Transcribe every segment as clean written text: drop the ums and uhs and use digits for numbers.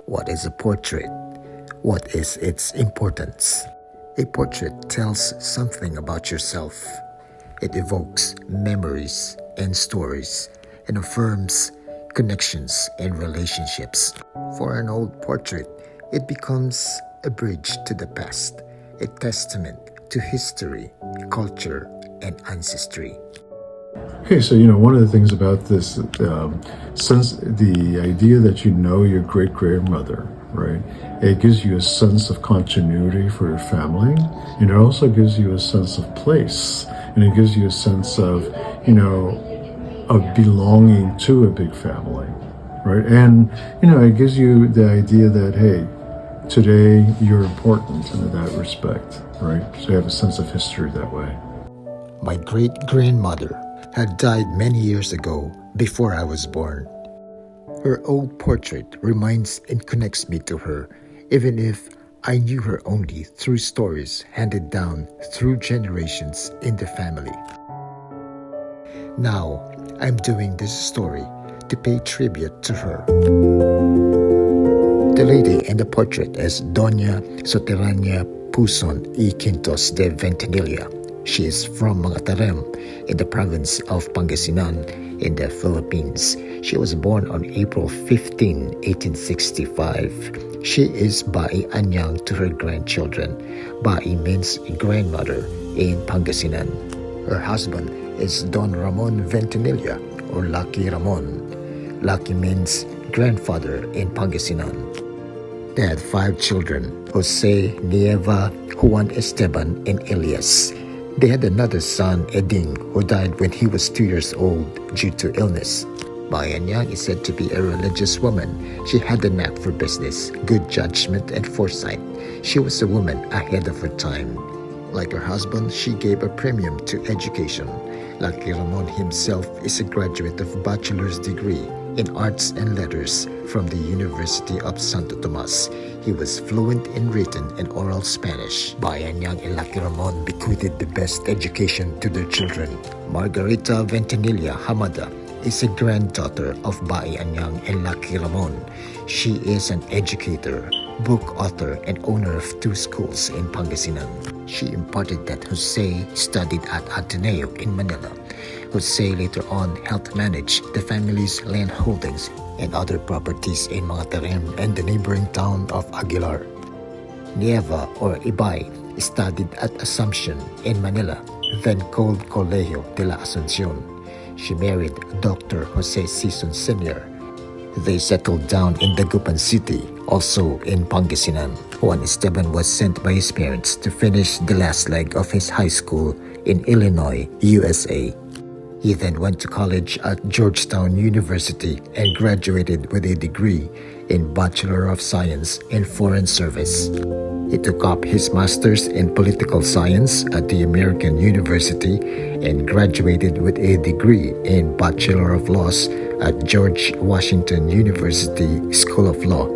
What is a portrait? What is its importance? A portrait tells something about yourself. It evokes memories and stories and affirms connections and relationships. For an old portrait, it becomes a bridge to the past, a testament to history, culture, and ancestry. Okay, so one of the things about this, since the idea that you know your great grandmother, right, it gives you a sense of continuity for your family, and it also gives you a sense of place, and it gives you a sense of, of belonging to a big family, right? And it gives you the idea that, hey, today you're important in that respect, right? So you have a sense of history that way. My great-grandmother had died many years ago before I was born. Her old portrait reminds and connects me to her, even if I knew her only through stories handed down through generations in the family. Now, I'm doing this story to pay tribute to her. The lady in the portrait is Dona Soterania Puzon y Quintos de Ventenilla. She is from Mga Tarem in the province of Pangasinan in the Philippines. She was born on April 15, 1865. She is Banyang to her grandchildren. Bai means grandmother in Pangasinan. Her husband is Don Ramon Ventenilla or Lucky Ramon. Lucky means grandfather in Pangasinan. They had 5 children, Jose, Nieva, Juan Esteban, and Elias. They had another son, Eding, who died when he was 2 years old due to illness. Banyang is said to be a religious woman. She had a knack for business, good judgment, and foresight. She was a woman ahead of her time. Like her husband, she gave a premium to education. Lucky Ramon himself is a graduate of bachelor's degree in arts and letters from the University of Santo Tomas. He was fluent in written and oral Spanish. Banyang and Lucky Ramon bequeathed the best education to their children. Margarita Ventenilla Hamada is a granddaughter of Banyang and Lucky Ramon. She is an educator, book author, and owner of 2 schools in Pangasinan. She imparted that Jose studied at Ateneo in Manila. Jose later on helped manage the family's land holdings and other properties in Mga Tarem and the neighboring town of Aguilar. Nieva or Ibay studied at Assumption in Manila, then called Colegio de la Asunción. She married Dr. Jose Sison Sr. They settled down in Dagupan City, also in Pangasinan. Juan Esteban was sent by his parents to finish the last leg of his high school in Illinois, USA. He then went to college at Georgetown University and graduated with a degree in Bachelor of Science in Foreign Service. He took up his master's in political science at the American University and graduated with a degree in Bachelor of Laws at George Washington University School of Law.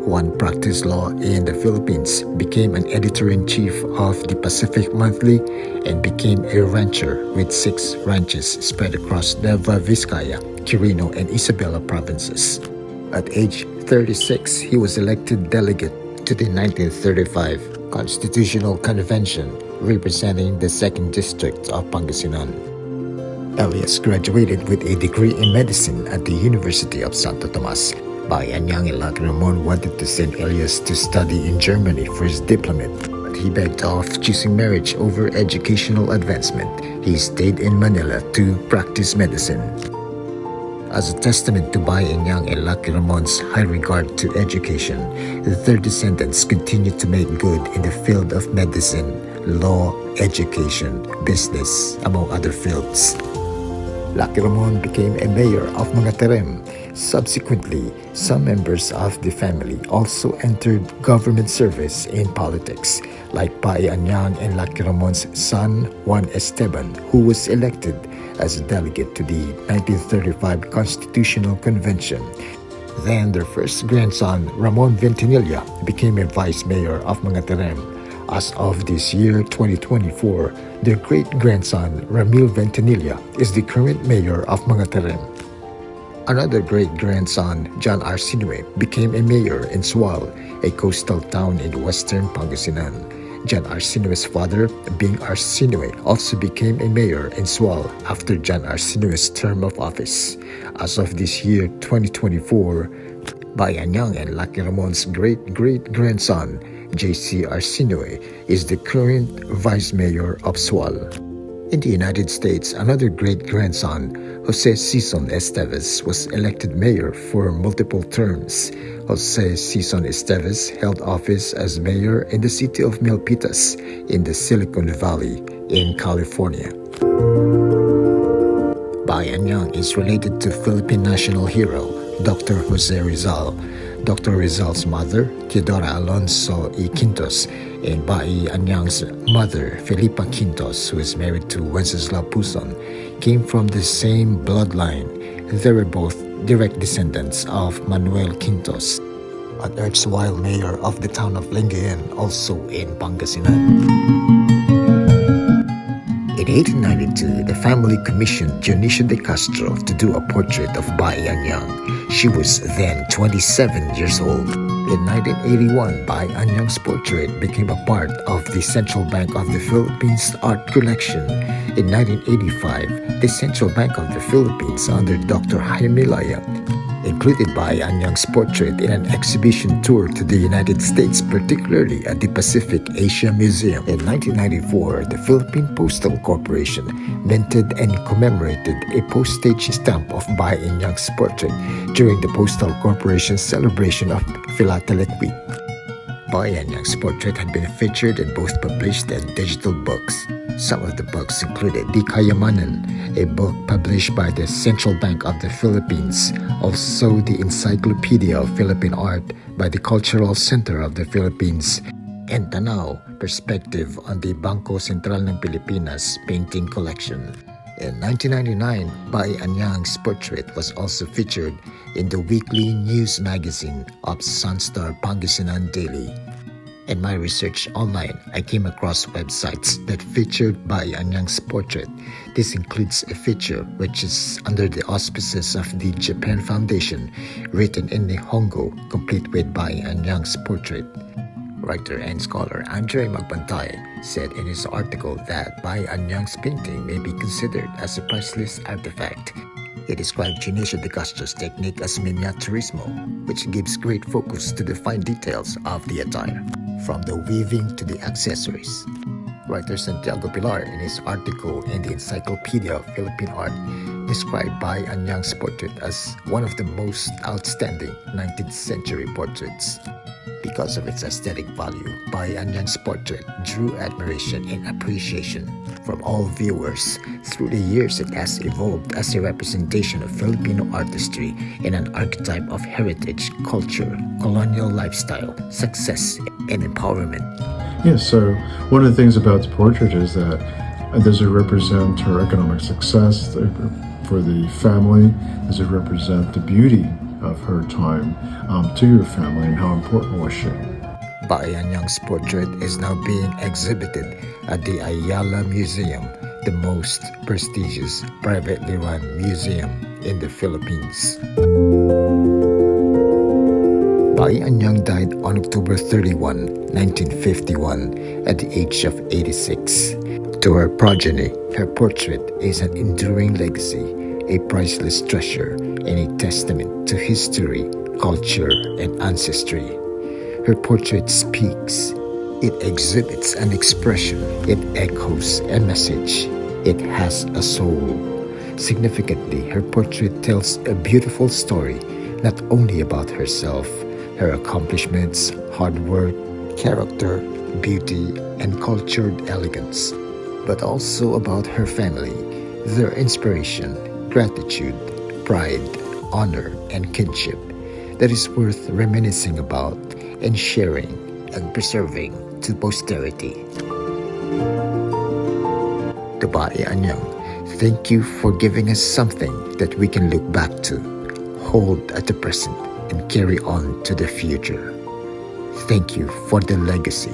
Juan practiced law in the Philippines, became an editor-in-chief of the Pacific Monthly, and became a rancher with 6 ranches spread across Nueva Vizcaya, Quirino, and Isabela provinces. At age 36, he was elected delegate to the 1935 Constitutional Convention, representing the 2nd District of Pangasinan. Elias graduated with a degree in medicine at the University of Santo Tomas. Banyang and Lucky Ramon wanted to send Elias to study in Germany for his diplomate, but he begged off, choosing marriage over educational advancement. He stayed in Manila to practice medicine. As a testament to Banyang and Lucky Ramon's high regard to education, their descendants continued to make good in the field of medicine, law, education, business, among other fields. Lucky Ramon became a mayor of Mga Tarem. Subsequently, some members of the family also entered government service in politics, like Banyang and Lucky Ramon's son Juan Esteban, who was elected as a delegate to the 1935 Constitutional Convention. Then their first grandson, Ramon Ventenilla, became a vice mayor of Mga Tarem. As of this year, 2024, their great-grandson, Ramil Ventenilla, is the current mayor of Mga Tarem. Another great-grandson, John Arsinue, became a mayor in Sual, a coastal town in western Pangasinan. John Arsinue's father, Bing Arsinue, also became a mayor in Sual after John Arsinue's term of office. As of this year, 2024, Banyang and Lucky Ramon's great-great-grandson, J.C. Arsinue, is the current vice mayor of Sual. In the United States, another great-grandson, Jose Sison Esteves, was elected mayor for multiple terms. Jose Sison Esteves held office as mayor in the city of Milpitas in the Silicon Valley in California. Banyang is related to Philippine national hero Dr. Jose Rizal. Dr. Rizal's mother, Teodora Alonso y Quintos, and Banyang's mother, Felipa Quintos, who is married to Wenceslao Puzon, came from the same bloodline. They were both direct descendants of Manuel Quintos, an erstwhile mayor of the town of Lingayen, also in Pangasinan. In 1892, the family commissioned Dionisio de Castro to do a portrait of Banyang. She was then 27 years old. In 1981, Banyang's portrait became a part of the Central Bank of the Philippines art collection. In 1985, the Central Bank of the Philippines under Dr. Jaime Laya included Banyang's portrait in an exhibition tour to the United States, particularly at the Pacific Asia Museum. In 1994, the Philippine Postal Corporation minted and commemorated a postage stamp of Banyang's portrait during the Postal Corporation's celebration of Philatelic Week. Banyang's portrait had been featured in both published and digital books. Some of the books included Di Kayamanan, a book published by the Central Bank of the Philippines, also the Encyclopedia of Philippine Art by the Cultural Center of the Philippines, and Tanaw, Perspective on the Bangko Sentral ng Pilipinas painting collection. In 1999, Banyang's portrait was also featured in the weekly news magazine of Sunstar Pangasinan Daily. In my research online, I came across websites that featured Banyang's portrait. This includes a feature which is under the auspices of the Japan Foundation, written in Nihongo, complete with Banyang's portrait. Writer and scholar Andre Magbantay said in his article that Banyang's painting may be considered as a priceless artifact. He described Dionisio de Castro's technique as miniaturismo, which gives great focus to the fine details of the attire, from the weaving to the accessories. Writer Santiago Pilar, in his article in the Encyclopedia of Philippine Art, described Banyang's portrait as one of the most outstanding 19th century portraits. Because of its aesthetic value, Banyang's portrait drew admiration and appreciation from all viewers. Through the years, it has evolved as a representation of Filipino artistry and an archetype of heritage, culture, colonial lifestyle, success, and empowerment. Yes, so one of the things about the portrait is that does it represent her economic success for the family? Does it represent the beauty of her time to your family, and how important was she? Banyang's portrait is now being exhibited at the Ayala Museum, the most prestigious privately run museum in the Philippines. Banyang died on October 31, 1951, at the age of 86. To her progeny, her portrait is an enduring legacy, a priceless treasure, and a testament to history, culture, and ancestry. Her portrait speaks. It exhibits an expression. It echoes a message. It has a soul. Significantly, her portrait tells a beautiful story, not only about herself, her accomplishments, hard work, character, beauty, and cultured elegance, but also about her family, their inspiration, gratitude, pride, honor, and kinship that is worth reminiscing about and sharing and preserving to posterity. To Banyang, thank you for giving us something that we can look back to, hold at the present, and carry on to the future. Thank you for the legacy.